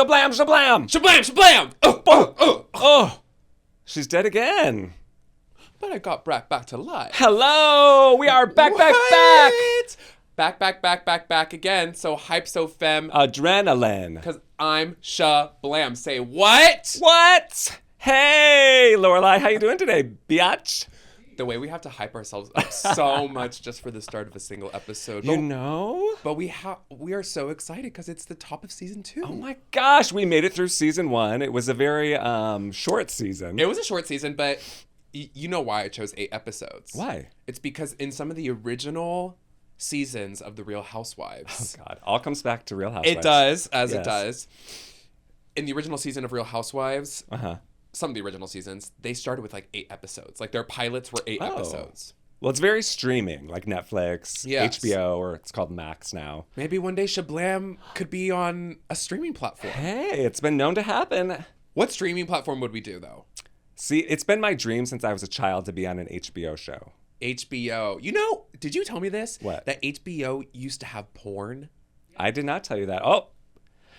Shablam, shablam! Shablam, shablam! Oh, she's dead again. But I got back to life. Hello, we are back. Back again. So hype, so femme. Adrenaline. Because I'm Shablam. Say what? What? Hey, Lorelei, how you doing today, biatch? The way we have to hype ourselves up so much just for the start of a single episode. You know? But we are so excited because it's the top of season 2. Oh my gosh, we made it through season 1. It was a very short season. It was a short season, but you know why I chose 8 episodes. Why? It's because in some of the original seasons of The Real Housewives. Oh God, all comes back to Real Housewives. It does, it does. In the original season of Real Housewives, some of the original seasons, they started with like 8 episodes. Like their pilots were 8 episodes. Well, it's very streaming, like Netflix, yes. HBO, or it's called Max now. Maybe one day Shablam could be on a streaming platform. Hey, it's been known to happen. What streaming platform would we do, though? See, it's been my dream since I was a child to be on an HBO show. HBO. You know, did you tell me this? What? That HBO used to have porn? I did not tell you that. Oh,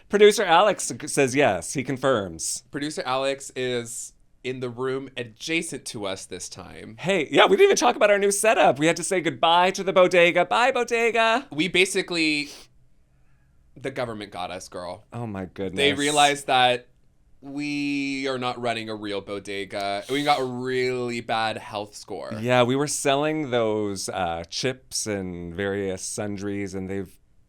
producer Alex says yes. He confirms. Producer Alex is in the room adjacent to us this time. Hey, yeah, we didn't even talk about our new setup. We had to say goodbye to the bodega. Bye, bodega. We basically, the government got us, girl. Oh my goodness. They realized that we are not running a real bodega. We got a really bad health score. Yeah, we were selling those chips and various sundries, and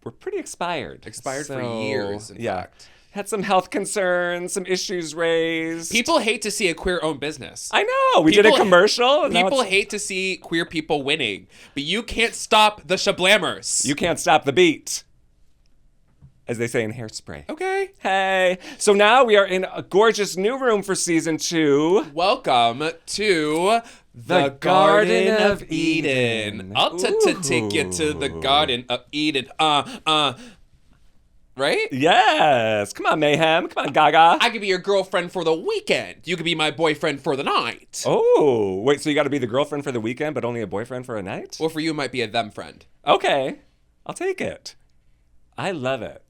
were pretty expired. Expired for years, in fact. Had some health concerns, some issues raised. People hate to see a queer-owned business. I know. We did a commercial. People hate to see queer people winning, but you can't stop the Shablammers. You can't stop the beat, as they say in Hairspray. Okay. Hey. So now we are in a gorgeous new room for season 2. Welcome to the Garden of Eden. I'll take you to the Garden of Eden. Right? Yes. Come on, Mayhem. Come on, Gaga. I could be your girlfriend for the weekend. You could be my boyfriend for the night. Oh, wait, so you got to be the girlfriend for the weekend, but only a boyfriend for a night? Or for you, it might be a them friend. Okay. I'll take it. I love it.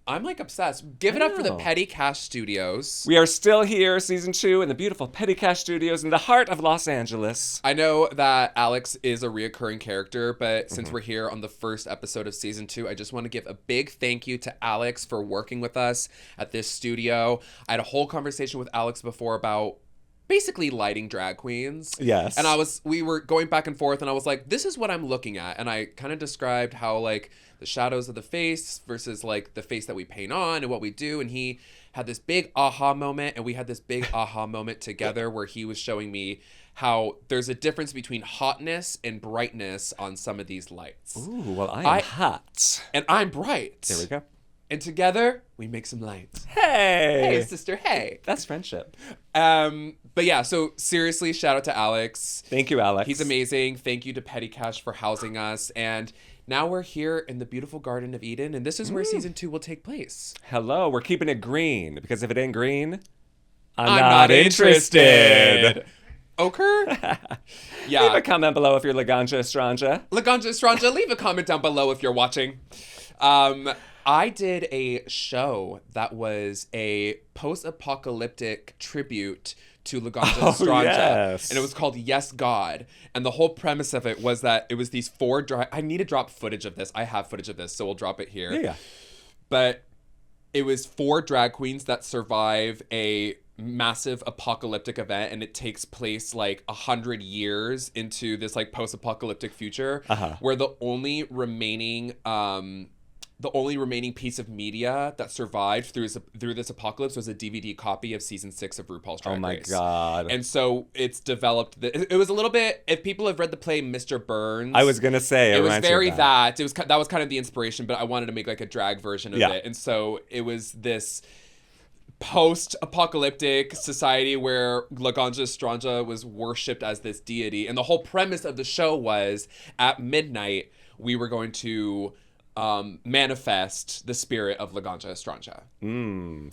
I'm like obsessed. Give it up for the Petty Cash Studios. We are still here, season 2, in the beautiful Petty Cash Studios in the heart of Los Angeles. I know that Alex is a reoccurring character, but since we're here on the first episode of season 2, I just want to give a big thank you to Alex for working with us at this studio. I had a whole conversation with Alex before about basically lighting drag queens. Yes. And we were going back and forth, and I was like, this is what I'm looking at. And I kind of described how like the shadows of the face versus like the face that we paint on and what we do. And he had this big aha moment, and we had this big aha moment together where he was showing me how there's a difference between hotness and brightness on some of these lights. Ooh, well, I am hot. And I'm bright. There we go. And together, we make some lights. Hey! Hey, sister, hey. That's friendship. But yeah, so seriously, shout out to Alex. Thank you, Alex. He's amazing. Thank you to Petty Cash for housing us. And now we're here in the beautiful Garden of Eden, and this is where season 2 will take place. Hello, we're keeping it green, because if it ain't green, I'm not interested. Ochre? Yeah. Leave a comment below if you're Laganja Estranja. Laganja Estranja, leave a comment down below if you're watching. I did a show that was a post-apocalyptic tribute to Laganja Estranja. Yes. And it was called Yes, God. And the whole premise of it was that it was these 4 I need to drop footage of this. I have footage of this, so we'll drop it here. Yeah. But it was 4 drag queens that survive a massive apocalyptic event, and it takes place like 100 years into this like post-apocalyptic future where the only remaining piece of media that survived through this apocalypse was a DVD copy of season 6 of RuPaul's Drag Race. Oh my God. And so it's developed, it was a little bit, if people have read the play Mr. Burns. I was going to say, it was very that. That was kind of the inspiration, but I wanted to make like a drag version of it. And so it was this post-apocalyptic society where Laganja Estranja was worshipped as this deity. And the whole premise of the show was at midnight, we were going to manifest the spirit of Laganja Estranja.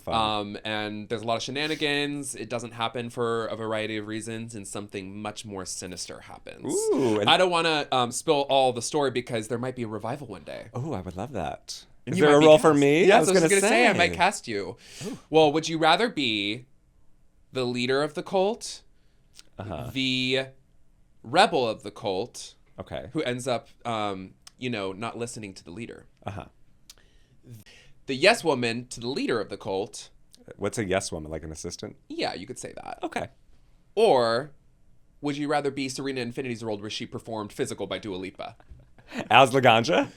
Fun. And there's a lot of shenanigans. It doesn't happen for a variety of reasons, and something much more sinister happens. Ooh, I don't want to spill all the story because there might be a revival one day. Oh, I would love that. Is there a role for me? Yes, I was going to say I might cast you. Ooh. Well, would you rather be the leader of the cult, the rebel of the cult, who ends up, not listening to the leader, the yes woman to the leader of the cult? What's a yes woman, like an assistant? Yeah, you could say that. Okay. Or would you rather be Serena Infinity's role where she performed Physical by Dua Lipa? As Laganja?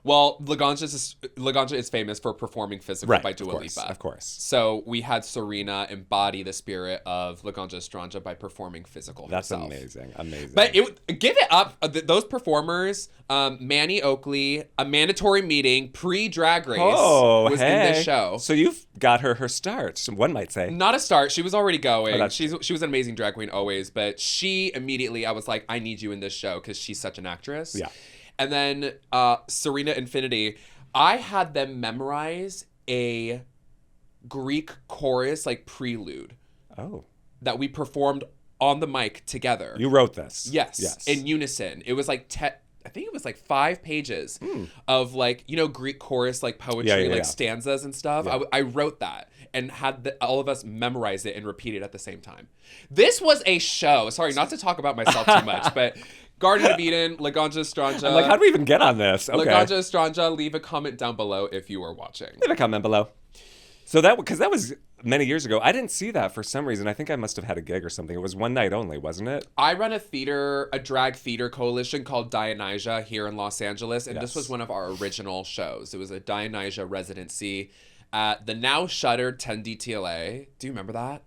Well, Laganja is famous for performing Physical by Dua Lipa. Of course. So we had Serena embody the spirit of Laganja Estranja by performing Physical herself. That's amazing. But give it up. Those performers, Manny Oakley, a mandatory meeting pre-Drag Race was in this show. So you've got her start, one might say. Not a start. She was already going. She was an amazing drag queen always. But she immediately, I was like, I need you in this show because she's such an actress. Yeah. And then Serena Infinity, I had them memorize a Greek chorus, like prelude. Oh. That we performed on the mic together. You wrote this? Yes. In unison. It was like, I think it was like 5 pages of like, Greek chorus, like poetry, stanzas and stuff. Yeah. I wrote that and had all of us memorize it and repeat it at the same time. This was a show. Sorry, not to talk about myself too much, but Garden of Eden, Laganja Estranja. I'm like, how do we even get on this? Okay. Laganja Estranja, leave a comment down below if you are watching. Leave a comment below. So because that was many years ago. I didn't see that for some reason. I think I must have had a gig or something. It was one night only, wasn't it? I run a drag theater coalition called Dionysia here in Los Angeles, and this was one of our original shows. It was a Dionysia residency at the now shuttered 10DTLA. Do you remember that?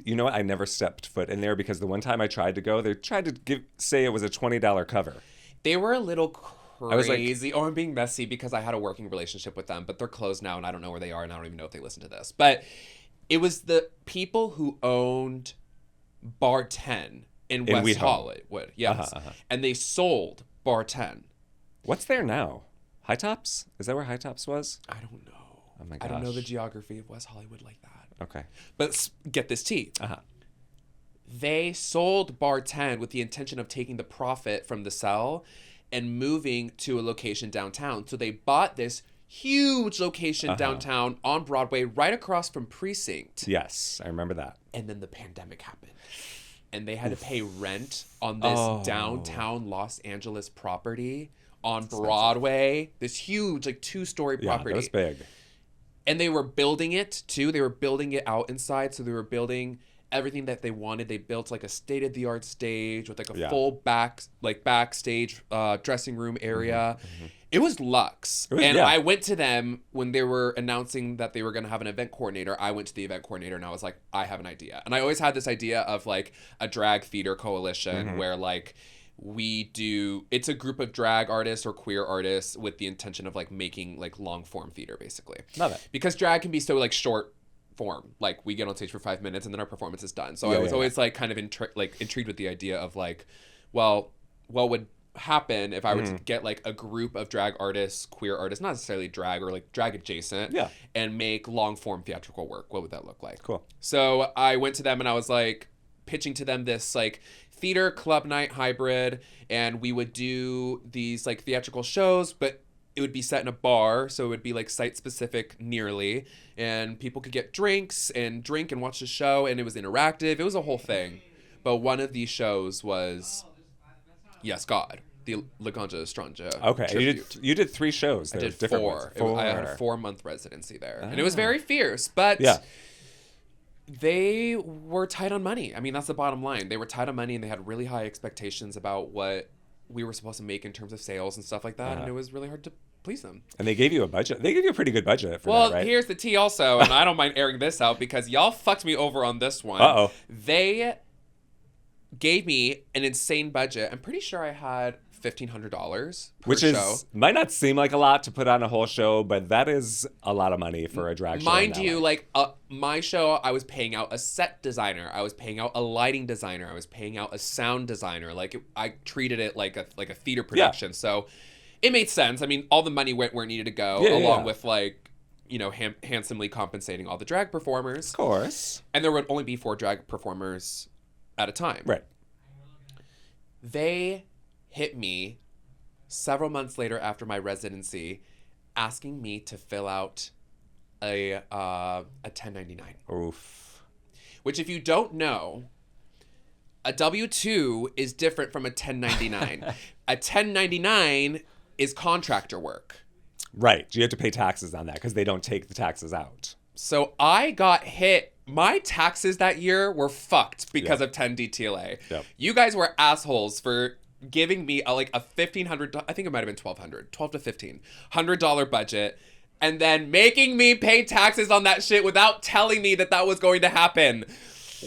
You know what? I never stepped foot in there because the one time I tried to go, they tried to say it was a $20 cover. They were a little crazy. I'm being messy because I had a working relationship with them, but they're closed now and I don't know where they are and I don't even know if they listen to this. But it was the people who owned Bar 10 in West Hollywood. Yes. And they sold Bar 10. What's there now? High Tops? Is that where High Tops was? I don't know. Oh my gosh. I don't know the geography of West Hollywood like that. Okay. But get this tea. They sold Bar 10 with the intention of taking the profit from the sell and moving to a location downtown. So they bought this huge location downtown on Broadway right across from Precinct. Yes, I remember that. And then the pandemic happened. And they had to pay rent on this downtown Los Angeles property on Broadway. This huge, like 2-story property. Yeah, that was big. And they were building it too. They were building it out inside. So they were building everything that they wanted. They built like a state-of-the-art stage with like a full backstage dressing room area. It was luxe. I went to them when they were announcing that they were going to have an event coordinator. I went to the event coordinator and I was like, I have an idea. And I always had this idea of like a drag theater coalition where like it's a group of drag artists or queer artists with the intention of like making like long form theater basically. Love it. Because drag can be so like short form. Like we get on stage for 5 minutes and then our performance is done. So I was always like kind of intrigued with the idea of like, well, what would happen if I were to get like a group of drag artists, queer artists, not necessarily drag or like drag adjacent, and make long form theatrical work? What would that look like? Cool. So I went to them and I was like pitching to them this like theater club night hybrid, and we would do these like theatrical shows, but it would be set in a bar, so it would be like site specific nearly, and people could get drinks and drink and watch the show, and it was interactive. It was a whole thing. But one of these shows was Yes God, the Laganja Estranja tribute. You did 3 shows there. I did 4. I had a 4-month residency there, and it was very fierce, but they were tight on money. I mean, that's the bottom line. They were tight on money, and they had really high expectations about what we were supposed to make in terms of sales and stuff like that, and it was really hard to please them. And they gave you a budget. They gave you a pretty good budget for that, right? Well, here's the tea also, and I don't mind airing this out because y'all fucked me over on this one. Uh-oh. They gave me an insane budget. I'm pretty sure I had $1,500 per show. Which might not seem like a lot to put on a whole show, but that is a lot of money for a drag show. Mind you, like my show, I was paying out a set designer, I was paying out a lighting designer, I was paying out a sound designer. Like I treated it like a theater production. So it made sense. I mean, all the money went where it needed to go, along with like, handsomely compensating all the drag performers. Of course. And there would only be 4 drag performers at a time. Right. They hit me several months later after my residency asking me to fill out a 1099. Oof. Which, if you don't know, a W-2 is different from a 1099. A 1099 is contractor work. Right. You have to pay taxes on that because they don't take the taxes out. So I got hit. My taxes that year were fucked because of 10 DTLA. Yep. You guys were assholes for giving me a $1,500, I think it might have been $1,200 to $1,500 budget, and then making me pay taxes on that shit without telling me that was going to happen.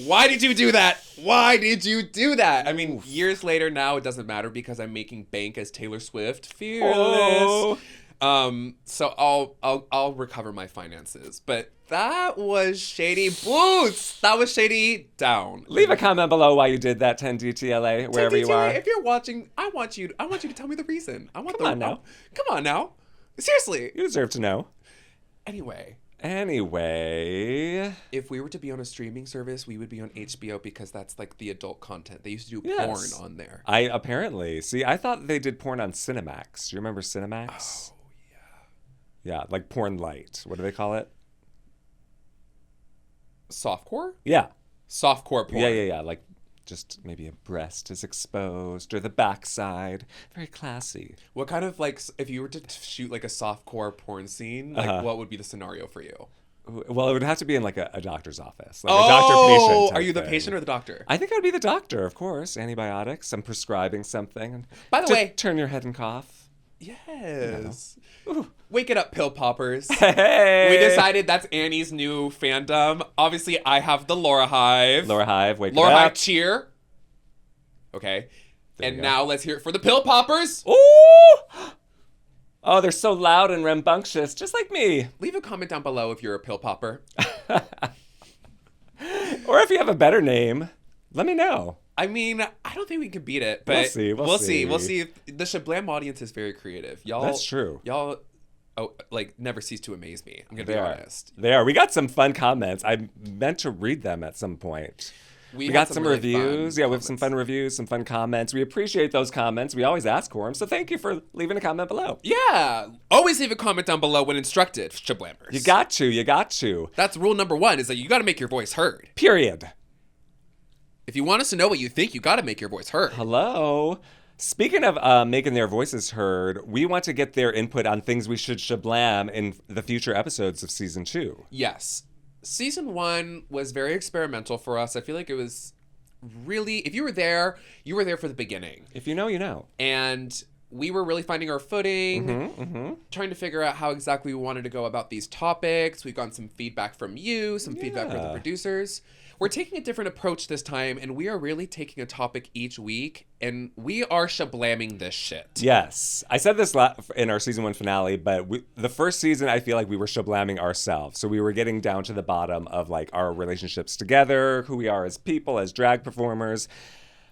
Why did you do that? Why did you do that? I mean, years later now, it doesn't matter because I'm making bank as Taylor Swift. Fearless. Oh. So I'll recover my finances. But that was shady boots. That was shady down. Leave a comment below why you did that 10 DTLA, wherever 10 you are. If you're watching, I want you to tell me the reason. Come on now. Come on now. Seriously. You deserve to know. Anyway, if we were to be on a streaming service, we would be on HBO because that's like the adult content. They used to do porn on there. I thought they did porn on Cinemax. Do you remember Cinemax? Oh, yeah. Yeah, like porn light. What do they call it? Softcore? Yeah. Softcore porn. Yeah. Like just maybe a breast is exposed or the backside. Very classy. What kind of, like, if you were to shoot like a softcore porn scene, like what would be the scenario for you? Well, it would have to be in like a doctor's office. Like a doctor-patient type are you the thing. patient or the doctor? I think I would be the doctor, of course. Antibiotics. I'm prescribing something. By the way, turn your head and cough. Yes. Wake it up, pill poppers. Hey! We decided that's Annie's new fandom. Obviously, I have the Laura Hive. Laura Hive, wake Laura it up. Hive cheer. Okay. And now let's hear it for the pill poppers. Ooh! Oh, they're so loud and rambunctious, just like me. Leave a comment down below if you're a pill popper. Or if you have a better name, let me know. I mean, I don't think we can beat it, but We'll see. We'll see. The Shablam audience is very creative. Y'all. That's true. Y'all, never cease to amaze me. I'm gonna be honest. They are. We got some fun comments. I meant to read them at some point. We got some really reviews. Yeah, we have some fun reviews, some fun comments. We appreciate those comments. We always ask for them, so thank you for leaving a comment below. Yeah, always leave a comment down below when instructed, Shablammers. You got to. That's rule number 1, is that you got to make your voice heard. Period. If you want us to know what you think, you got to make your voice heard. Hello. Speaking of making their voices heard, we want to get their input on things we should shablam in the future episodes of season 2. Yes. Season 1 was very experimental for us. I feel like it was really, if you were there for the beginning. If you know, you know. And we were really finding our footing, trying to figure out how exactly we wanted to go about these topics. We've gotten some feedback from you, some feedback from the producers. We're taking a different approach this time, and we are really taking a topic each week, and we are shablamming this shit. Yes. I said this in our season 1 finale, but the first season, I feel like we were shablamming ourselves. So we were getting down to the bottom of like our relationships together, who we are as people, as drag performers.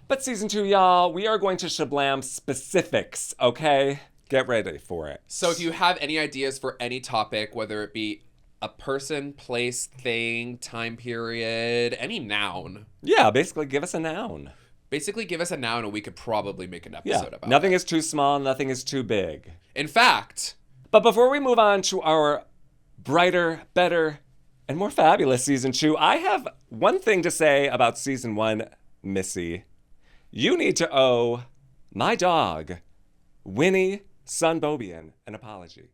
But season 2, y'all, we are going to shablam specifics, okay? Get ready for it. So if you have any ideas for any topic, whether it be a person, place, thing, time period, any noun. Yeah, basically give us a noun. Basically give us a noun and we could probably make an episode about Nothing it. is too small, nothing is too big. In fact. But before we move on to our brighter, better, and more fabulous season 2, I have one thing to say about season 1, Missy. You need to owe my dog, Winnie Sunbobian, an apology.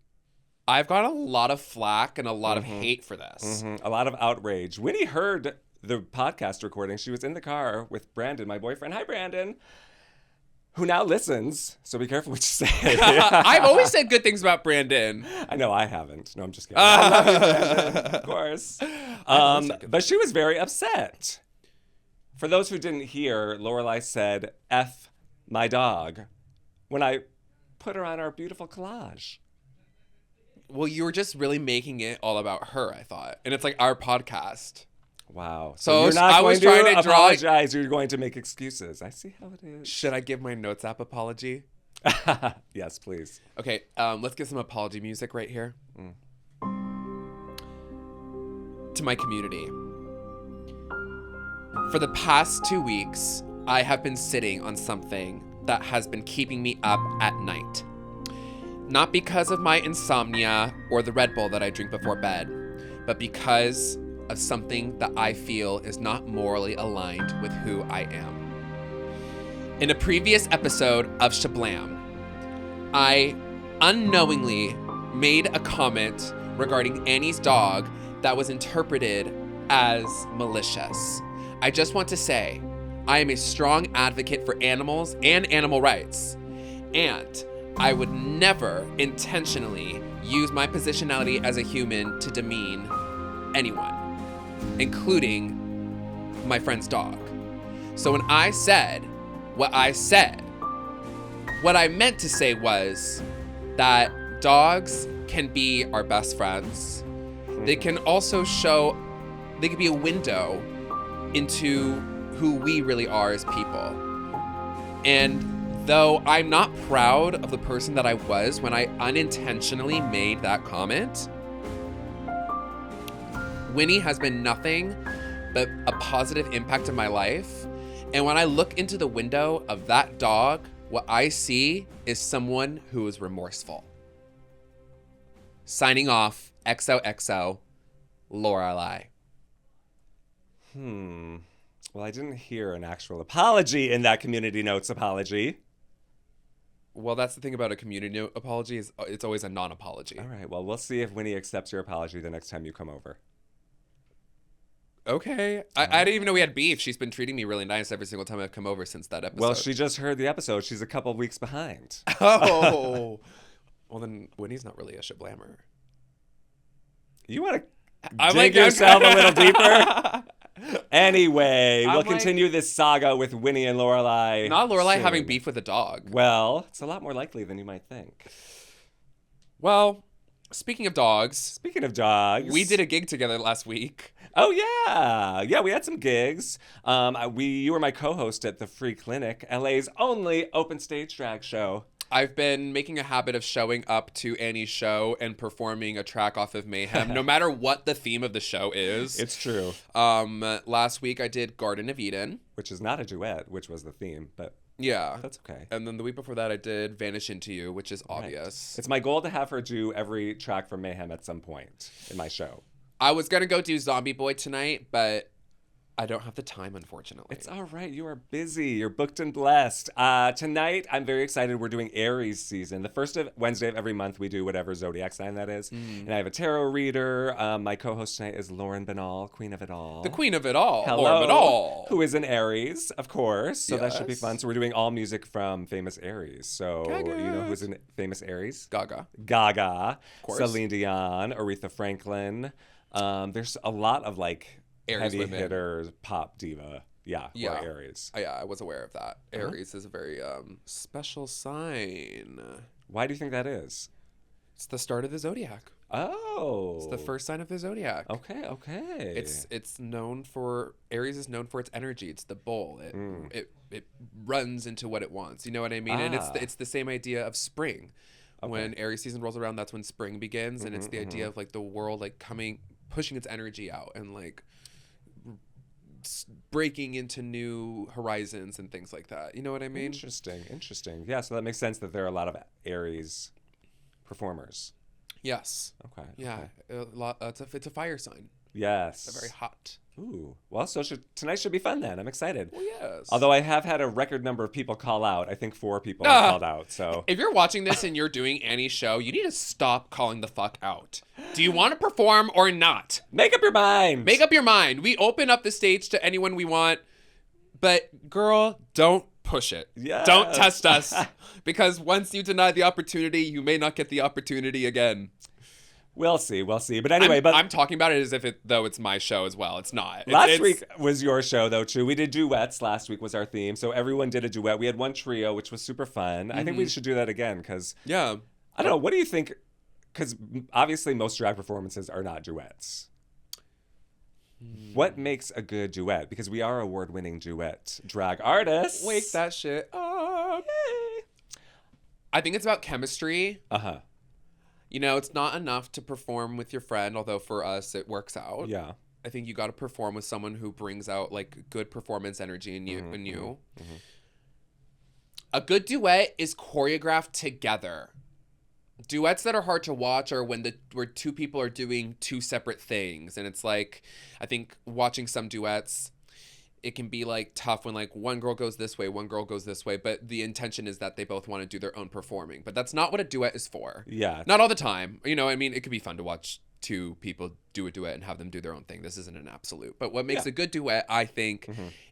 I've got a lot of flack and a lot of hate for this. A lot of outrage. Winnie heard the podcast recording. She was in the car with Brandon, my boyfriend. Hi, Brandon. Who now listens. So be careful what you say. I've always said good things about Brandon. I know I haven't. No, I'm just kidding. I love you, Brandon, of course. But she was very upset. For those who didn't hear, Lorelei said, F my dog, when I put her on our beautiful collage. Well, you were just really making it all about her, I thought. And it's like our podcast. Wow. So you're not I going was trying to to apologize. You're going to make excuses. I see how it is. Should I give my Notes app apology? Yes, please. Okay, let's get some apology music right here. To my community. For the past 2 weeks, I have been sitting on something that has been keeping me up at night. Not because of my insomnia or the Red Bull that I drink before bed, but because of something that I feel is not morally aligned with who I am. In a previous episode of Shablam, I unknowingly made a comment regarding Annie's dog that was interpreted as malicious. I just want to say, I am a strong advocate for animals and animal rights, and I would never intentionally use my positionality as a human to demean anyone, including my friend's dog. So when I said what I said, what I meant to say was that dogs can be our best friends. They can also they can be a window into who we really are as people. And though I'm not proud of the person that I was when I unintentionally made that comment, Winnie has been nothing but a positive impact in my life. And when I look into the window of that dog, what I see is someone who is remorseful. Signing off, XOXO, Lorelei. Well, I didn't hear an actual apology in that community notes apology. Well, that's the thing about a community note apology is it's always a non-apology. All right, well, we'll see if Winnie accepts your apology the next time you come over. Okay. I didn't even know we had beef. She's been treating me really nice every single time I've come over since that episode. Well, she just heard the episode. She's a couple weeks behind. Oh. Well, then Winnie's not really a shablammer. You want to dig yourself a little deeper? Anyway, we'll continue this saga with Winnie and Lorelei. Not Lorelei soon. having beef with a dog. Well, it's a lot more likely than you might think. Well, speaking of dogs, we did a gig together last week. Oh yeah, we had some gigs. You were my co-host at the Free Clinic, LA's only open stage drag show. I've been making a habit of showing up to Annie's show and performing a track off of Mayhem, no matter what the theme of the show is. It's true. Last week I did Garden of Eden, which is not a duet, which was the theme, but yeah, that's okay. And then the week before that I did Vanish Into You, which is obvious. Right. It's my goal to have her do every track from Mayhem at some point in my show. I was gonna go do Zombie Boy tonight, but I don't have the time, unfortunately. It's all right. You are busy. You're booked and blessed. Tonight, I'm very excited. We're doing Aries season. The first Wednesday of every month, we do whatever zodiac sign that is. And I have a tarot reader. My co-host tonight is Lauren Banal, Queen of It All. The Queen of It All. Hello. Lauren Banal. Who is an Aries, of course. So that should be Yes. fun. So we're doing all music from famous Aries. So Gaga. you know who's in famous Aries? Gaga. Gaga. Of course. Celine Dion, Aretha Franklin. There's a lot of Aries heavy women. hitter pop diva. Yeah. Or Aries. Yeah, I was aware of that. Aries is a very special sign. Why do you think that is? It's the start of the zodiac. Oh. It's the first sign of the zodiac. Okay. It's known for Aries is known for its energy. It's the bull. It runs into what it wants. You know what I mean? And it's the same idea of spring. Okay. When Aries season rolls around, that's when spring begins, and it's the idea of the world pushing its energy out and breaking into new horizons and things like that. You know what I mean? Interesting. Yeah, so that makes sense that there are a lot of Aries performers. Yes. Okay. Yeah. Okay. It's a fire sign. Yes. It's very hot. Ooh. Well, so tonight should be fun then. I'm excited. Well, yes. Although I have had a record number of people call out. I think 4 people have called out. So if you're watching this and you're doing Annie's show, you need to stop calling the fuck out. Do you want to perform or not? Make up your mind. Make up your mind. We open up the stage to anyone we want, but girl, don't push it. Yes. Don't test us. Because once you deny the opportunity, you may not get the opportunity again. We'll see. But anyway, I'm talking about it as if it's my show as well. It's not. Last week was your show, though, too. We did duets. Last week was our theme. So everyone did a duet. We had one trio, which was super fun. I think we should do that again because, I don't know. What do you think? Because obviously most drag performances are not duets. What makes a good duet? Because we are award-winning duet drag artists. Wake that shit up. Yay. I think it's about chemistry. Uh-huh. You know, it's not enough to perform with your friend, although for us it works out. Yeah. I think you got to perform with someone who brings out good performance energy in you. A good duet is choreographed together. duets that are hard to watch are where two people are doing two separate things, and it's like, I think watching some duets, it can be like tough when like one girl goes this way, one girl goes this way, but the intention is that they both want to do their own performing. But that's not what a duet is for. Yeah. Not all the time. You know, I mean, it could be fun to watch two people do a duet and have them do their own thing. This isn't an absolute. But what makes a good duet, I think,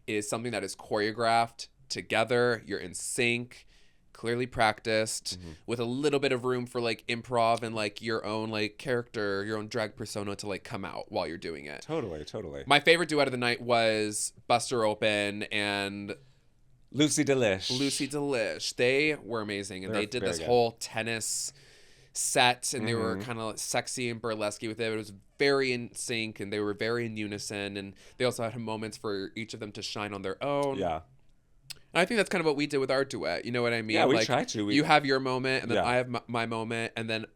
is something that is choreographed together. You're in sync, clearly practiced, with a little bit of room for like improv and like your own like character, your own drag persona to like come out while you're doing it. Totally. My favorite duet of the night was Buster Open and Lucy Delish. They were amazing, and they did this whole tennis set, and they were kind of sexy and burlesque with it. It was very in sync, and they were very in unison, and they also had moments for each of them to shine on their own. Yeah. And I think that's kind of what we did with our duet. You know what I mean? Yeah, we like, try to. You have your moment, and then I have my moment, and then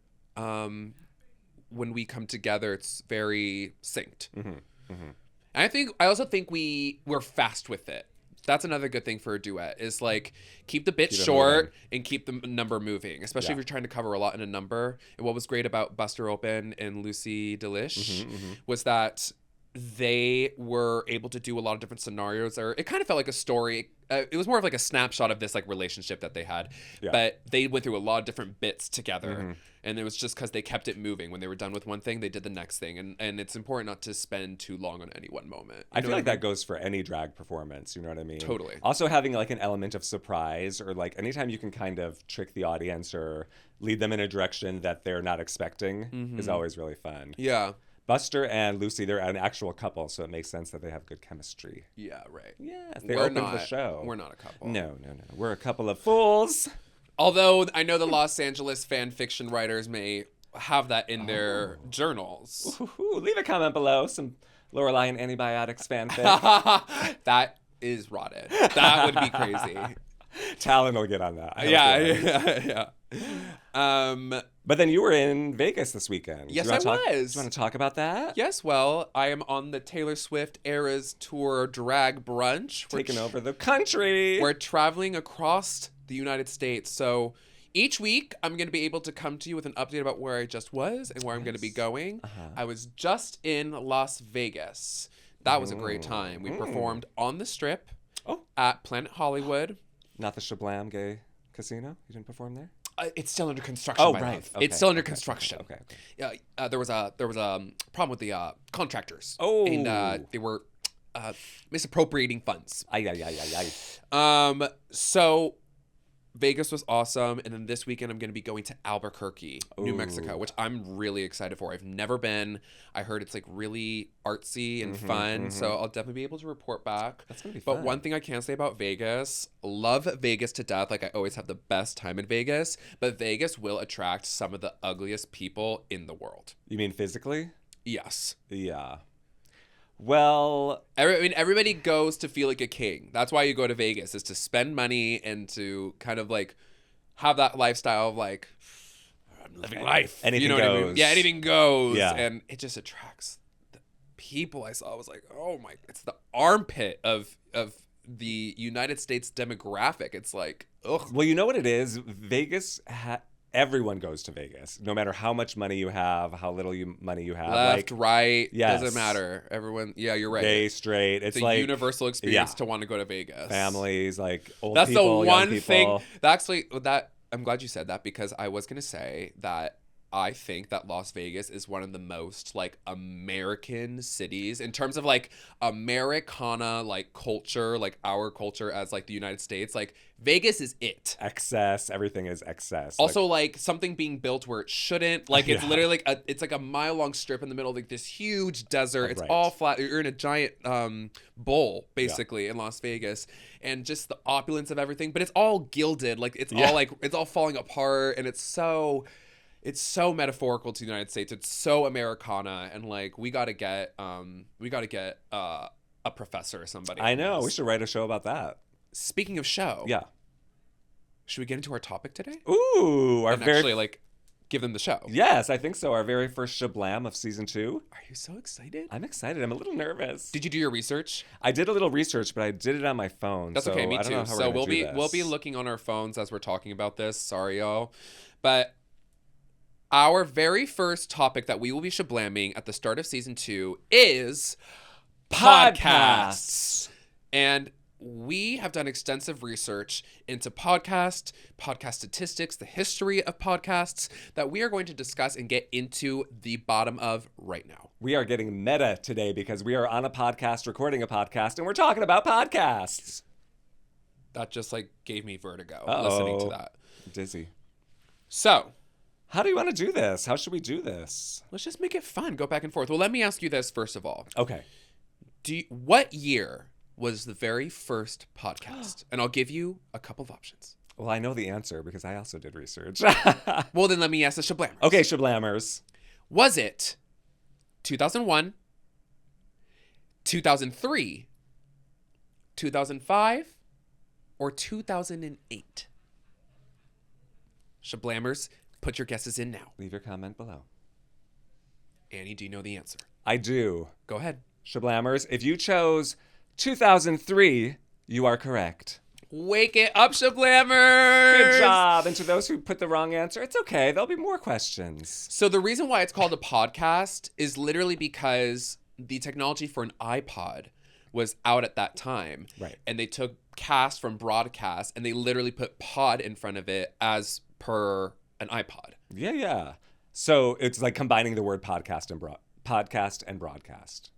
when we come together, it's very synced. And I also think we're fast with it. That's another good thing for a duet is like keep the bit short and keep the number moving, especially if you're trying to cover a lot in a number. And what was great about Buster Open and Lucy Delish was that they were able to do a lot of different scenarios, or it kind of felt like a story. It was more of like a snapshot of this like relationship that they had, but they went through a lot of different bits together, and it was just because they kept it moving. When they were done with one thing, they did the next thing, and it's important not to spend too long on any one moment. I feel like that goes for any drag performance, you know what I mean? Totally. Also having like an element of surprise, or like anytime you can kind of trick the audience or lead them in a direction that they're not expecting is always really fun. Yeah. Buster and Lucy, they're an actual couple, so it makes sense that they have good chemistry. Yeah, right. Yes, they opened the show. We're not a couple. No. We're a couple of fools. Although I know the Los Angeles fan fiction writers may have that in their journals. Ooh, leave a comment below. Some Lorelei and Antibiotics fanfic. That is rotted. That would be crazy. Talon will get on that. Yeah. But then you were in Vegas this weekend. Yes, I was. Do you want to talk about that? Yes, well, I am on the Taylor Swift Eras Tour drag brunch. Taking over the country. We're traveling across the United States. So each week, I'm going to be able to come to you with an update about where I just was and where I'm going to be going. I was just in Las Vegas. That was a great time. We performed on the Strip at Planet Hollywood. Not the Shablam gay casino? You didn't perform there? It's still under construction. Oh, right. Okay. It's still under construction. Okay. Yeah. There was a problem with the contractors. Oh. And they were misappropriating funds. Ay. So Vegas was awesome, and then this weekend I'm going to be going to Albuquerque, New Mexico, which I'm really excited for. I've never been. I heard it's like really artsy and fun, so I'll definitely be able to report back. That's going to be fun. But one thing I can say about Vegas, love Vegas to death. Like I always have the best time in Vegas, but Vegas will attract some of the ugliest people in the world. You mean physically? Yes. Yeah. Well, everybody goes to feel like a king. That's why you go to Vegas, is to spend money and to kind of like have that lifestyle of like, I'm living life. Anything goes. What I mean? Yeah, anything goes. Yeah. And it just attracts the people I saw. I was like, oh my, it's the armpit of the United States demographic. It's like, ugh. Well, you know what it is? Vegas everyone goes to Vegas, no matter how much money you have, how little money you have. Left, right, yes. Doesn't matter. Everyone, yeah, you're right. Gay, straight. It's a like universal experience to want to go to Vegas. Families, like old That's people, the one young people. thing. I'm glad you said that, because I was gonna say that I think that Las Vegas is one of the most like American cities in terms of like Americana, like culture, like our culture as like the United States. Like Vegas is it. Excess, everything is excess. Also, like something being built where it shouldn't. Like it's literally like it's like a mile-long strip in the middle of like this huge desert. It's all flat. You're in a giant bowl basically in Las Vegas, and just the opulence of everything. But it's all gilded. Like it's all like it's all falling apart, and it's so metaphorical to the United States. It's so Americana, and like we gotta get a professor or somebody. I know. We should write a show about that. Speaking of show, should we get into our topic today? Ooh, actually like give them the show. Yes, I think so. Our very first Shablam of season 2. Are you so excited? I'm excited. I'm a little nervous. Did you do your research? I did a little research, but I did it on my phone. That's okay. Me too. So we'll be looking on our phones as we're talking about this. Sorry, y'all, but Our very first topic that we will be shablamming at the start of season 2 is podcasts. And we have done extensive research into podcast statistics, the history of podcasts that we are going to discuss and get into the bottom of right now. We are getting meta today because we are on a podcast, recording a podcast, and we're talking about podcasts. That just like gave me vertigo Uh-oh. listening to that. Dizzy. So, how do you want to do this? How should we do this? let's just make it fun. Go back and forth. Well, let me ask you this first of all. Okay. What year was the very first podcast? And I'll give you a couple of options. Well, I know the answer because I also did research. Well, then let me ask the Shablammers. Okay, Shablammers. Was it 2001, 2003, 2005, or 2008? Shablammers, put your guesses in now. Leave your comment below. Annie, do you know the answer? I do. Go ahead. Shablammers, if you chose 2003, you are correct. Wake it up, Shablammers! Good job. And to those who put the wrong answer, it's okay. There'll be more questions. So the reason why it's called a podcast is literally because the technology for an iPod was out at that time. Right. And they took cast from broadcast and they literally put pod in front of it as per an iPod. Yeah. So it's like combining the word podcast and broadcast.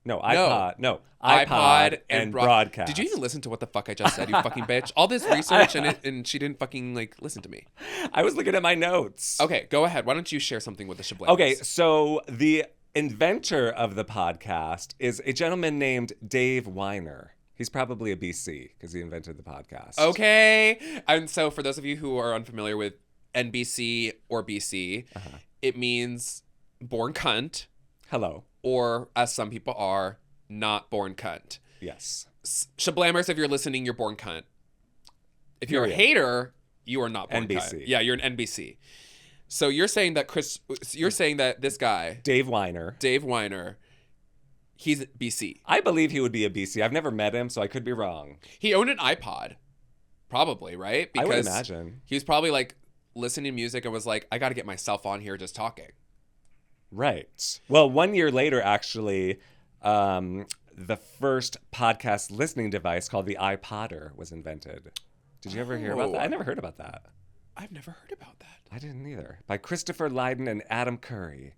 No, iPod. No, iPod and broadcast. Did you even listen to what the fuck I just said, you fucking bitch? All this research and she didn't fucking like listen to me. I was looking at my notes. Okay, go ahead. Why don't you share something with the Shablammers? Okay, so the inventor of the podcast is a gentleman named Dave Weiner. He's probably a BC because he invented the podcast. Okay. And so for those of you who are unfamiliar with NBC or BC, it means born cunt. Hello. Or, as some people are, not born cunt. Yes. Shablammers, if you're listening, you're born cunt. If you're a hater, you are not born NBC. cunt. Yeah, you're an NBC. So you're saying that this guy, Dave Weiner, he's BC. I believe he would be a BC. I've never met him, so I could be wrong. He owned an iPod, probably, right? I would imagine. He was probably like listening to music and was like, I got to get myself on here just talking. Right. Well, 1 year later, actually, the first podcast listening device called the iPodder was invented. Did you ever hear about that? I never heard about that. I've never heard about that. I didn't either. By Christopher Lydon and Adam Curry.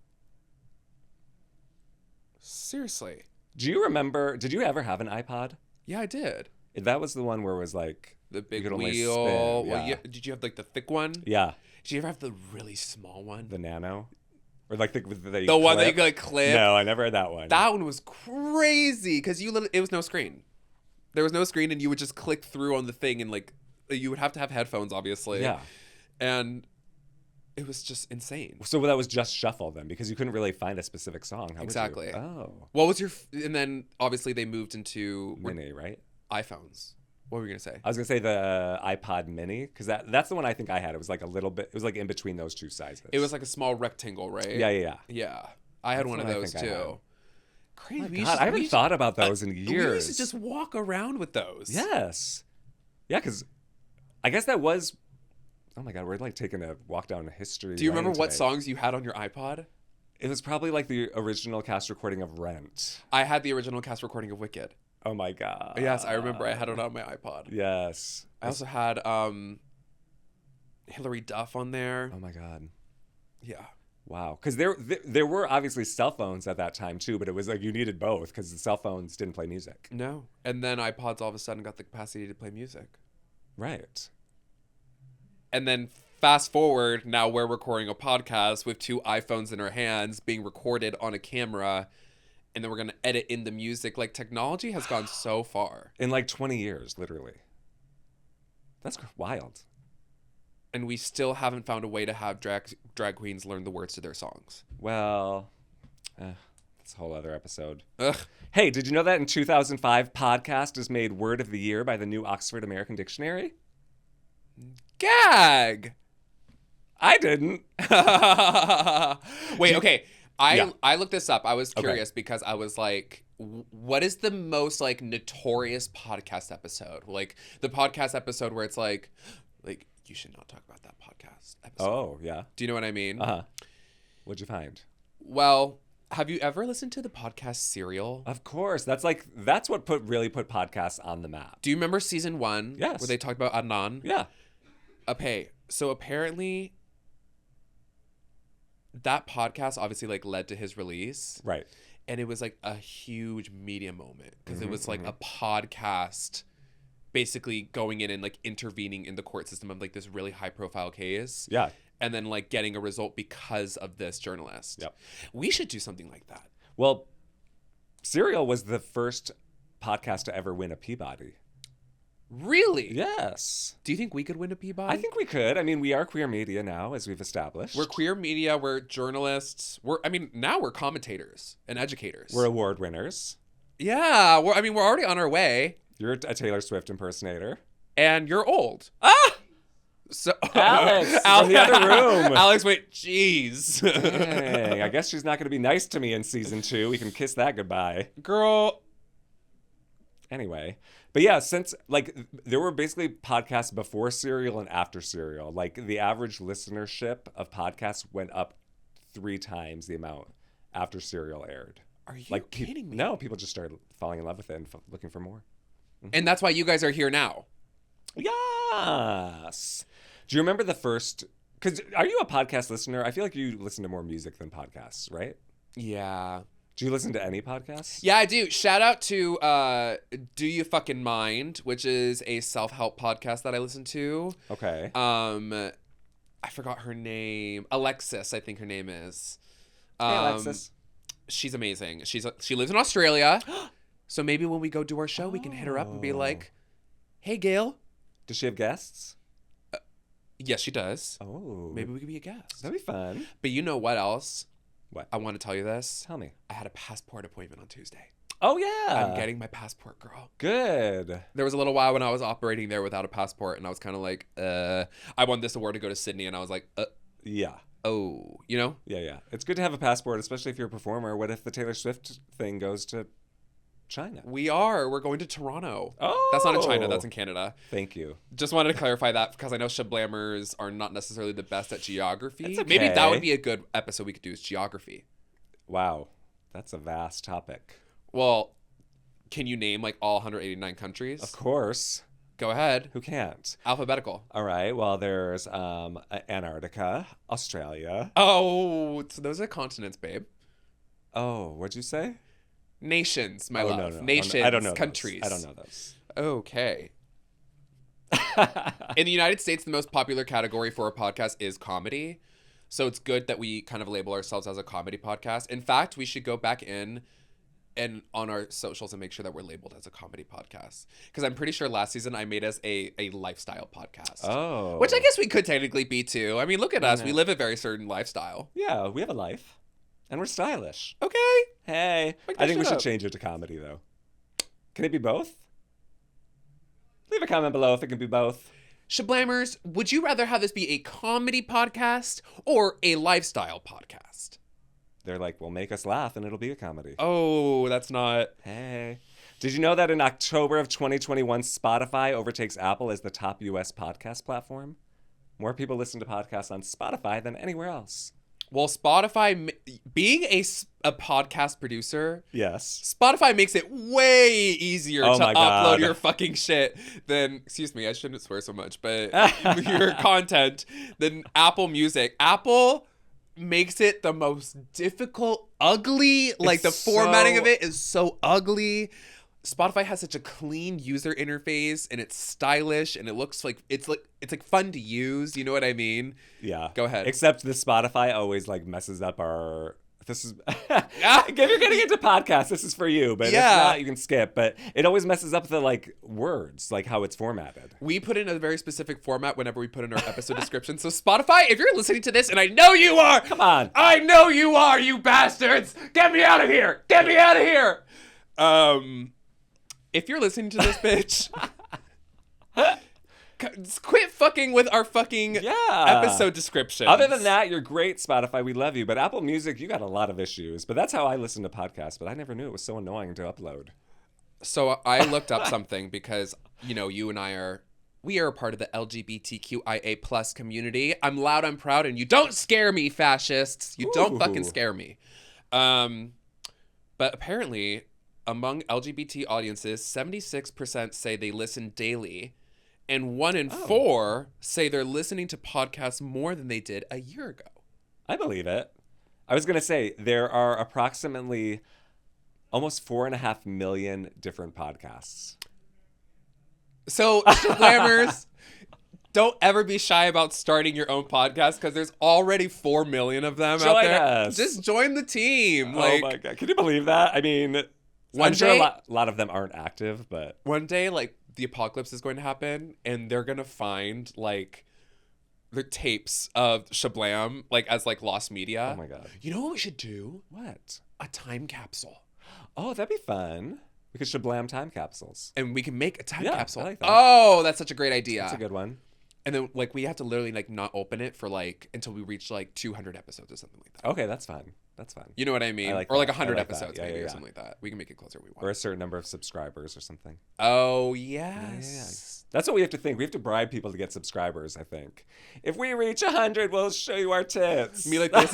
Seriously. Do you remember, did you ever have an iPod? Yeah, I did. That was the one where it was like... The big you could only wheel. spin, Well, yeah. did you have like the thick one? Yeah. Did you ever have the really small one? The Nano? Or like the one that you could like clip? No, I never had that one. That one was crazy because it was no screen. There was no screen and you would just click through on the thing and like you would have to have headphones obviously. Yeah. And it was just insane. So that was just shuffle then because you couldn't really find a specific song. How Exactly. Would you? Oh. What was your and then obviously they moved into Winnie, right? iPhones. What were you going to say? I was going to say the iPod mini because that's the one I think I had. It was like a little bit, it was like in between those two sizes. It was like a small rectangle, right? Yeah. Yeah. I had one of those too. Crazy. God, I haven't thought about those in years. We used to just walk around with those. Yes. Yeah, because I guess that was, oh my God, we're like taking a walk down history. Do you remember what today. songs you had on your iPod? It was probably like the original cast recording of Rent. I had the original cast recording of Wicked. Oh my God. Yes, I remember I had it on my iPod. Yes. I also had Hillary Duff on there. Oh my God. Yeah. Wow. Because there were obviously cell phones at that time too, but it was like you needed both because the cell phones didn't play music. No. And then iPods all of a sudden got the capacity to play music. Right. And then fast forward, now we're recording a podcast with two iPhones in our hands being recorded on a camera. And then we're going to edit in the music. Like, technology has gone so far. In like 20 years, literally. That's wild. And we still haven't found a way to have drag queens learn the words to their songs. Well, that's a whole other episode. Ugh. Hey, did you know that in 2005, podcast is made Word of the Year by the New Oxford American Dictionary? Gag! I didn't. Wait, okay. I looked this up. I was curious because I was like, what is the most like notorious podcast episode? Like the podcast episode where it's like you should not talk about that podcast episode. Oh, yeah. Do you know what I mean? Uh-huh. What'd you find? Well, have you ever listened to the podcast Serial? Of course. That's what really put podcasts on the map. Do you remember season 1? Yes. Where they talked about Adnan? Yeah. Okay. So apparently that podcast obviously like led to his release. Right. And it was like a huge media moment because it was like a podcast basically going in and like intervening in the court system of like this really high profile case. Yeah. And then like getting a result because of this journalist. Yep. We should do something like that. Well, Serial was the first podcast to ever win a Peabody. Really? Yes. Do you think we could win a Peabody? I think we could. I mean, we are queer media now, as we've established. We're queer media. We're journalists. Now we're commentators and educators. We're award winners. Yeah. We're already on our way. You're a Taylor Swift impersonator. And you're old. Ah! So Alex from the other room. Alex, wait, jeez. Dang, I guess she's not going to be nice to me in season 2. We can kiss that goodbye. Girl. Anyway. But yeah, since, like, there were basically podcasts before Serial and after Serial. Like, the average listenership of podcasts went up 3 times the amount after Serial aired. Are you kidding me? No, people just started falling in love with it and looking for more. And that's why you guys are here now. Yes. Do you remember the first... Because are you a podcast listener? I feel like you listen to more music than podcasts, right? Yeah. Do you listen to any podcasts? Yeah, I do. Shout out to Do You Fucking Mind, which is a self-help podcast that I listen to. Okay. I forgot her name. Alexis, I think her name is. Hey, Alexis. She's amazing. She lives in Australia. So maybe when we go do our show, we can hit her up and be like, "Hey, Gail." Does she have guests? Yes, she does. Oh. Maybe we could be a guest. That'd be fun. But you know what else? What? I want to tell you this. Tell me. I had a passport appointment on Tuesday. Oh, yeah. I'm getting my passport, girl. Good. There was a little while when I was operating there without a passport, and I was kind of like, I won this award to go to Sydney, and I was like, Yeah. oh, you know? Yeah. It's good to have a passport, especially if you're a performer. What if the Taylor Swift thing goes to China? We're going to Toronto. Oh. That's not in China, that's in Canada. Thank you. Just wanted to clarify that because I know Shablammers are not necessarily the best at geography. It's okay. Maybe that would be a good episode we could do is geography. Wow. That's a vast topic. Well, can you name like all 189 countries? Of course. Go ahead. Who can't? Alphabetical. All right. Well, there's Antarctica, Australia. Oh, so those are continents, babe. Oh, what'd you say? Nations, my love. No. Nations, I don't know countries. those. I don't know those. Okay. In the United States, the most popular category for a podcast is comedy. So it's good that we kind of label ourselves as a comedy podcast. In fact, we should go back in and on our socials and make sure that we're labeled as a comedy podcast. Because I'm pretty sure last season I made us a lifestyle podcast. Oh. Which I guess we could technically be too. I mean, look at us. We live a very certain lifestyle. Yeah, we have a life. And we're stylish. Okay. Hey. Wake I that think we shit should up. change it to comedy, though. Can it be both? Leave a comment below if it can be both. Shablammers, would you rather have this be a comedy podcast or a lifestyle podcast? They're like, well, make us laugh and it'll be a comedy. Oh, that's not... Hey. Did you know that in October of 2021, Spotify overtakes Apple as the top U.S. podcast platform? More people listen to podcasts on Spotify than anywhere else. Well, Spotify, being a podcast producer, Yes. Spotify makes it way easier Oh to my upload God. your fucking shit than, excuse me, I shouldn't swear so much, but your content than Apple Music. Apple makes it the most difficult, ugly, like the formatting of it is so ugly. Spotify has such a clean user interface and it's stylish and it looks like it's fun to use. You know what I mean? Yeah. Go ahead. Except the Spotify always like messes up our... This is... If you're getting into podcasts, this is for you. But if not, you can skip. But it always messes up the like words, like how it's formatted. We put in a very specific format whenever we put in our episode description. So Spotify, if you're listening to this, and I know you are... Come on. I know you are, you bastards! Get me out of here! Get me out of here! If you're listening to this, bitch... quit fucking with our fucking episode description. Other than that, you're great, Spotify. We love you. But Apple Music, you got a lot of issues. But that's how I listen to podcasts. But I never knew it was so annoying to upload. So I looked up something because, you know, you and I are We are a part of the LGBTQIA plus community. I'm loud, I'm proud, and you don't scare me, fascists. You don't fucking scare me. But apparently, among LGBT audiences, 76% say they listen daily, and 1 in 4 say they're listening to podcasts more than they did a year ago. I believe it. I was going to say, there are approximately almost 4.5 million different podcasts. So, Shablammers, don't ever be shy about starting your own podcast because there's already 4 million of them out there. Us. Just join the team. Oh my God. Can you believe that? I mean, I'm sure a lot of them aren't active, but... One day, like, the apocalypse is going to happen and they're going to find, like, the tapes of Shablam, like, as, like, lost media. Oh my God. You know what we should do? What? A time capsule. Oh, that'd be fun. We could Shablam time capsules. And we can make a time capsule. I like that. Oh, that's such a great idea. That's a good one. And then, like, we have to literally, like, not open it for, like, until we reach, like, 200 episodes or something like that. Okay, that's fun. That's fun. You know what I mean? I like or, like, that. 100 like episodes, that. maybe, or something like that. We can make it closer if we want. Or a certain number of subscribers or something. Oh, yes. That's what we have to think. We have to bribe people to get subscribers, I think. If we reach 100, we'll show you our tits. Me like this.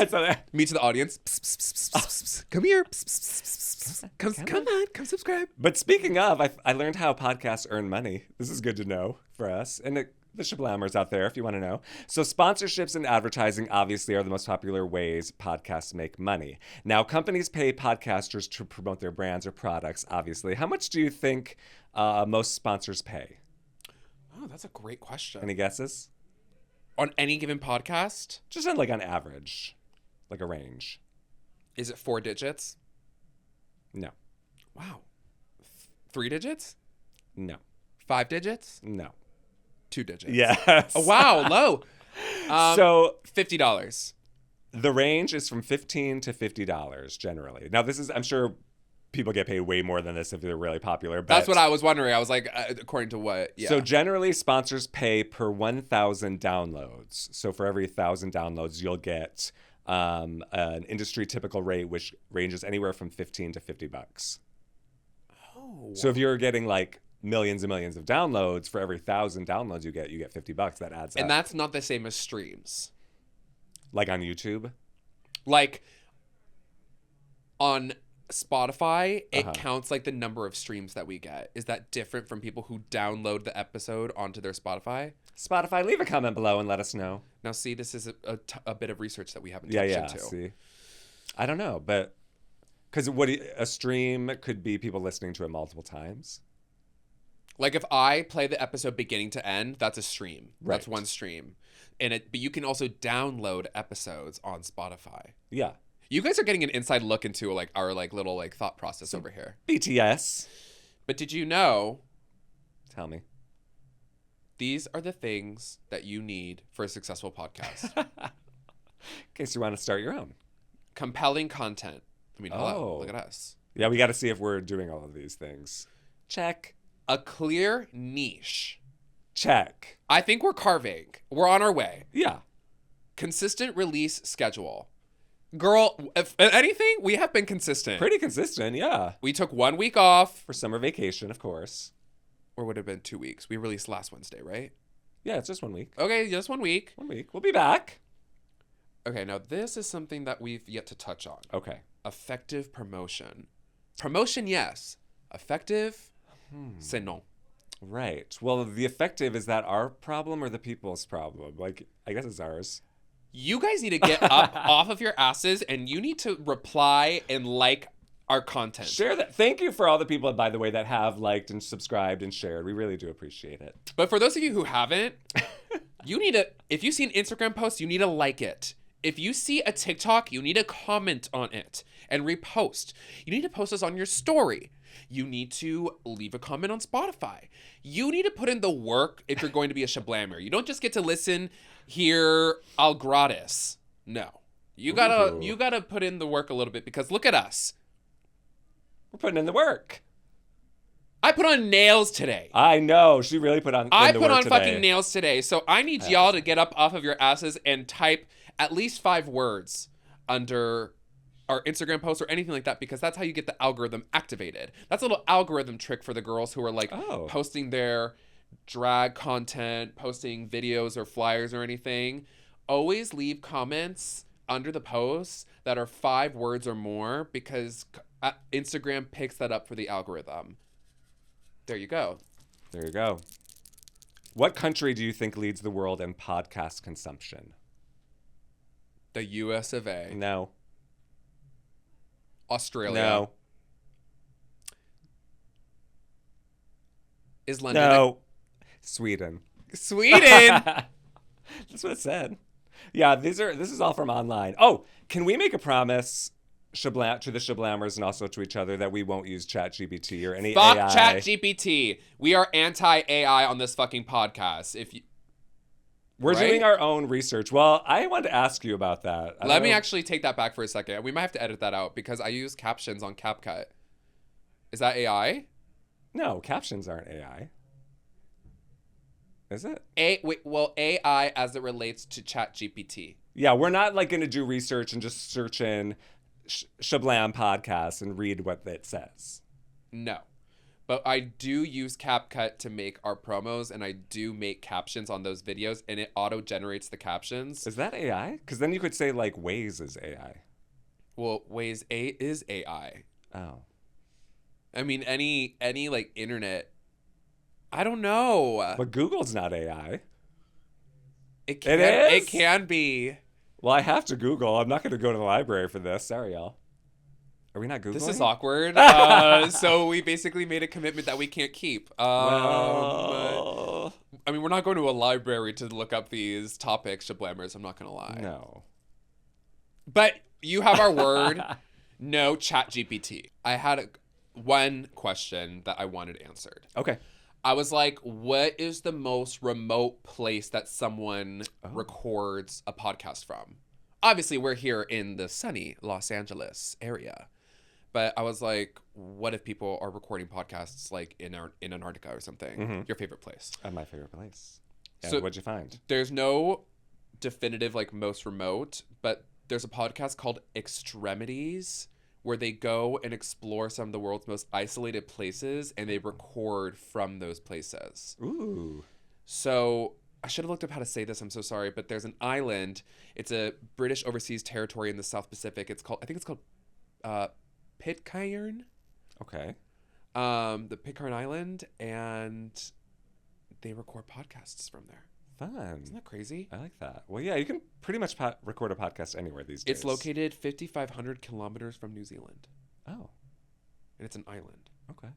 Me to the audience. Psst, psst, psst, psst, psst. Come here. Psst, psst, psst, psst. Come on. Come subscribe. But speaking of, I learned how podcasts earn money. This is good to know for us. And the Shablammers out there, if you want to know. So sponsorships and advertising obviously are the most popular ways podcasts make money. Now, companies pay podcasters to promote their brands or products, obviously. How much do you think most sponsors pay? Oh, that's a great question. Any guesses? On any given podcast? Just on average, like a range. Is it 4 digits? No. Wow. 3 digits? No. 5 digits? No. 2 digits. Yes. Oh, wow, low. So $50. the range is from $15 to $50 generally. Now, this is, I'm sure people get paid way more than this if they're really popular. But that's what I was wondering. I was like, according to what? Yeah. So generally, sponsors pay per 1,000 downloads. So for every 1,000 downloads, you'll get an industry typical rate, which ranges anywhere from $15 to $50. Oh. So if you're getting like millions and millions of downloads, for every 1,000 downloads you get $50. That adds up. And that's not the same as streams. Like on YouTube? Like on Spotify, it counts like the number of streams that we get. Is that different from people who download the episode onto their Spotify? Spotify, leave a comment below and let us know. Now, see, this is a bit of research that we haven't touched into. See, I don't know, but because a stream could be people listening to it multiple times. Like if I play the episode beginning to end, that's a stream. Right. That's one stream. But you can also download episodes on Spotify. Yeah. You guys are getting an inside look into like our like little like thought process over here. BTS. But did you know? Tell me. These are the things that you need for a successful podcast. In case you want to start your own. Compelling content. I mean, hello, look at us. Yeah, we got to see if we're doing all of these things. Check. A clear niche. Check. I think we're carving. We're on our way. Yeah. Consistent release schedule. Girl, if anything, we have been consistent. Pretty consistent, yeah. We took 1 week off. For summer vacation, of course. Or would have been 2 weeks. We released last Wednesday, right? Yeah, it's just 1 week. Okay, just 1 week. 1 week. We'll be back. Okay, now this is something that we've yet to touch on. Okay. Effective promotion. Promotion, yes. Effective, c'est non. Right. Well, the effective, is that our problem or the people's problem? Like, I guess it's ours. You guys need to get up off of your asses and you need to reply and like our content. Share that. Thank you for all the people, by the way, that have liked and subscribed and shared. We really do appreciate it. But for those of you who haven't, you need to, if you see an Instagram post, you need to like it. If you see a TikTok, you need to comment on it and repost. You need to post us on your story. You need to leave a comment on Spotify. You need to put in the work if you're going to be a Shablammer. You don't just get to listen here al gratis. No. You gotta put in the work a little bit because look at us. We're putting in the work. I put on nails today. I know. She really put on I put on fucking nails today. So I need y'all to get up off of your asses and type at least 5 words under our Instagram post or anything like that, because that's how you get the algorithm activated. That's a little algorithm trick for the girls who are like posting their drag content, posting videos or flyers or anything, always leave comments under the posts that are 5 words or more, because Instagram picks that up for the algorithm. There you go. There you go. What country do you think leads the world in podcast consumption? The US of A. No. Australia. No. Is London? No. Sweden. Sweden. That's what it said. Yeah, this is all from online. Oh, can we make a promise to the Shablammers and also to each other that we won't use ChatGPT or any Fuck AI? ChatGPT. We are anti-AI on this fucking podcast. We're right? doing our own research. Well, I wanted to ask you about that. Let me actually take that back for a second. We might have to edit that out because I use captions on CapCut. Is that AI? No, captions aren't AI. Is it? AI as it relates to ChatGPT. Yeah, we're not like going to do research and just search in Shablam podcast and read what it says. No. But I do use CapCut to make our promos, and I do make captions on those videos, and it auto-generates the captions. Is that AI? Because then you could say like Waze is AI. Well, Waze is AI. Oh. I mean, any like internet. I don't know. But Google's not AI. It is? It can be. Well, I have to Google. I'm not going to go to the library for this. Sorry, y'all. Are we not Googling? This is awkward. So we basically made a commitment that we can't keep. Well... I mean, we're not going to a library to look up these topics, Shablammers. I'm not going to lie. No. But you have our word. No ChatGPT. I had one question that I wanted answered. Okay. I was like, what is the most remote place that someone records a podcast from? Obviously, we're here in the sunny Los Angeles area. But I was like, what if people are recording podcasts like in Antarctica or something? Mm-hmm. Your favorite place? My favorite place. And So- what'd you find? There's no definitive like most remote, but there's a podcast called Extremities where they go and explore some of the world's most isolated places and they record from those places. Ooh. So I should have looked up how to say this. I'm so sorry, but there's an island. It's a British overseas territory in the South Pacific. I think it's called Pitcairn. Okay. The Pitcairn Island, and they record podcasts from there. Fun. Isn't that crazy? I like that. Well, yeah, you can pretty much record a podcast anywhere these days. It's located 5,500 kilometers from New Zealand, Oh, and it's an island. okay.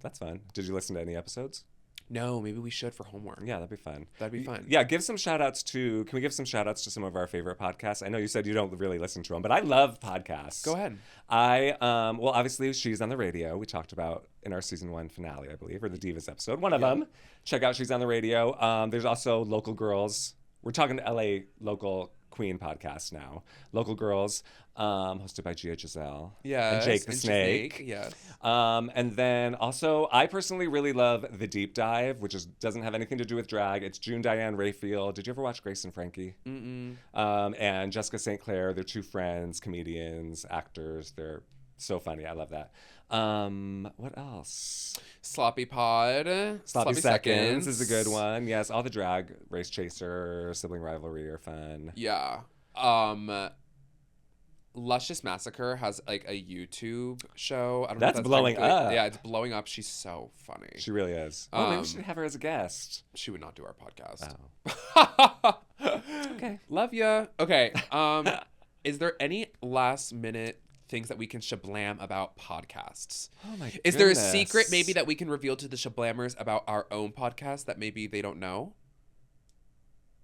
That's fun. Did you listen to any episodes? No, maybe we should for homework. Yeah, that'd be fun. That'd be fun. Yeah, give some shout outs to, can we give some shout outs to some of our favorite podcasts? I know you said you don't really listen to them, but I love podcasts. Go ahead. Well, obviously, She's on the Radio. We talked about in our season 1 finale, I believe, or the Divas episode. One of them. Check out She's on the Radio. There's also Local Girls. We're talking to LA Local Queen podcast now. Local Girls, hosted by Gia Giselle. Yes, And Jake the Snake. Yes. And then also, I personally really love The Deep Dive, which doesn't have anything to do with drag. It's June Diane Raphael. Did you ever watch Grace and Frankie? Mm-mm. And Jessica St. Clair. They're 2 friends, comedians, actors. They're so funny. I love that. What else? Sloppy Pod. Sloppy Seconds is a good one. Yes, all the drag, Race Chaser, Sibling Rivalry are fun. Yeah. Luscious Massacre has like a YouTube show. I don't know if That's blowing technically- up. Yeah, it's blowing up. She's so funny. She really is. Maybe we should have her as a guest. She would not do our podcast. Oh. Okay. Love ya. Okay. Is there any last minute things that we can shablam about podcasts? Oh my goodness. Is there a secret maybe that we can reveal to the Shablammers about our own podcast that maybe they don't know?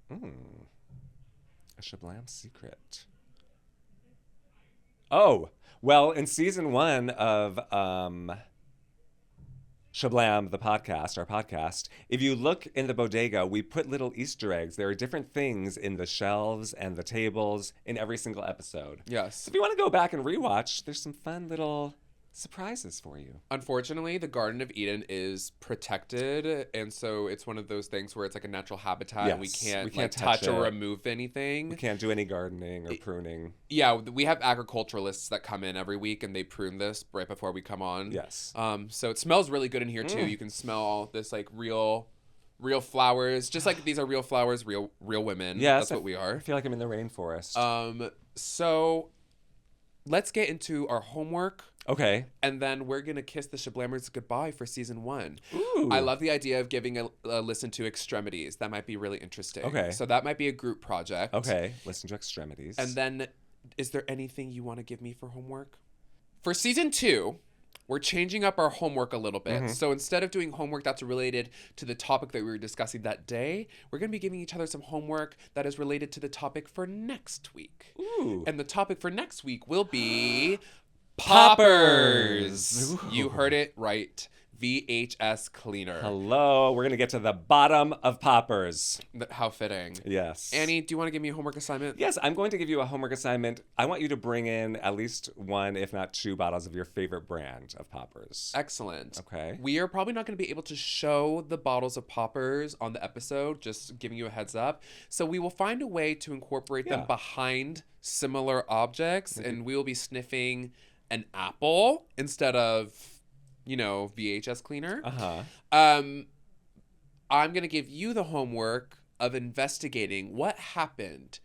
A Shablam secret. Oh, well, in season 1 of Shablam, the podcast, our podcast, if you look in the bodega, we put little Easter eggs. There are different things in the shelves and the tables in every single episode. Yes. So if you want to go back and rewatch, there's some fun little surprises for you. Unfortunately, the Garden of Eden is protected, and so it's one of those things where it's like a natural habitat, and we Yes, can't, we can't touch touch or it. remove anything. We can't do any gardening or pruning. Yeah, we have agriculturalists that come in every week, and they prune this right before we come on. Yes. So it smells really good in here too. You can smell all this like real real flowers. Just like these are real flowers, real women. Yes, That's what we are. I feel like I'm in the rainforest. So let's get into our homework. Okay. And then we're going to kiss the Shablammers goodbye for season 1. Ooh. I love the idea of giving a listen to Extremities. That might be really interesting. Okay. So that might be a group project. Okay. Listen to Extremities. And then, is there anything you want to give me for homework? For season 2, we're changing up our homework a little bit. So instead of doing homework that's related to the topic that we were discussing that day, we're going to be giving each other some homework that is related to the topic for next week. Ooh. And the topic for next week will be poppers. Ooh. You heard it right. VHS cleaner. Hello. We're going to get to the bottom of poppers. How fitting. Yes. Annie, do you want to give me a homework assignment? Yes, I'm going to give you a homework assignment. I want you to bring in at least 1, if not 2 bottles of your favorite brand of poppers. Excellent. Okay. We are probably not going to be able to show the bottles of poppers on the episode, just giving you a heads up. So we will find a way to incorporate them behind similar objects, and we will be sniffing an apple instead of, VHS cleaner. I'm going to give you the homework of investigating what happened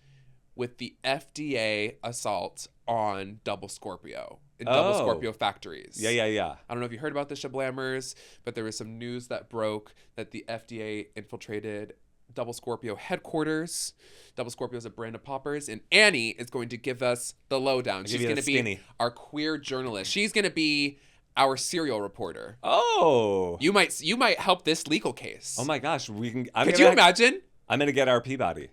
with the FDA assault on Double Scorpio in Double Scorpio factories. Yeah. I don't know if you heard about the Shablammers, but there was some news that broke that the FDA infiltrated Double Scorpio headquarters. Double Scorpio is a brand of poppers, and Annie is going to give us the lowdown. She's going to be our queer journalist. She's going to be our serial reporter. Oh. You might help this legal case. Oh my gosh, Could you imagine? I'm going to get our Peabody.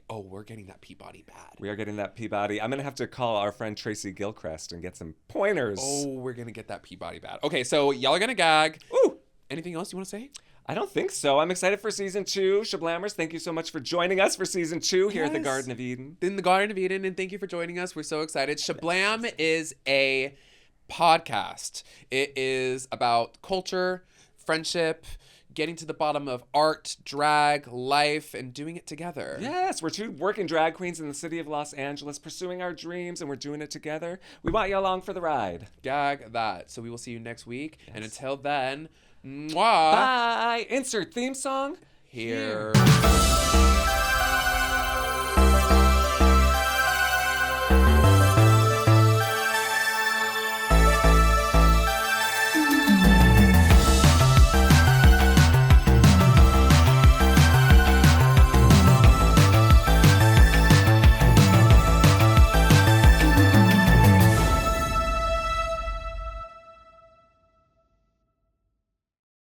We're getting that Peabody bad. We are getting that Peabody. I'm going to have to call our friend Tracy Gilchrist and get some pointers. Oh, we're going to get that Peabody bad. Okay, so y'all are going to gag. Ooh. Anything else you want to say? I don't think so. I'm excited for season 2. Shablammers, thank you so much for joining us for season 2 here at the Garden of Eden. In the Garden of Eden, and thank you for joining us. We're so excited. Shablam is a podcast. It is about culture, friendship, getting to the bottom of art, drag, life, and doing it together. Yes, we're 2 working drag queens in the city of Los Angeles pursuing our dreams, and we're doing it together. We want you along for the ride. Gag that. So we will see you next week. Yes. And until then, mwah. Bye. Insert theme song here.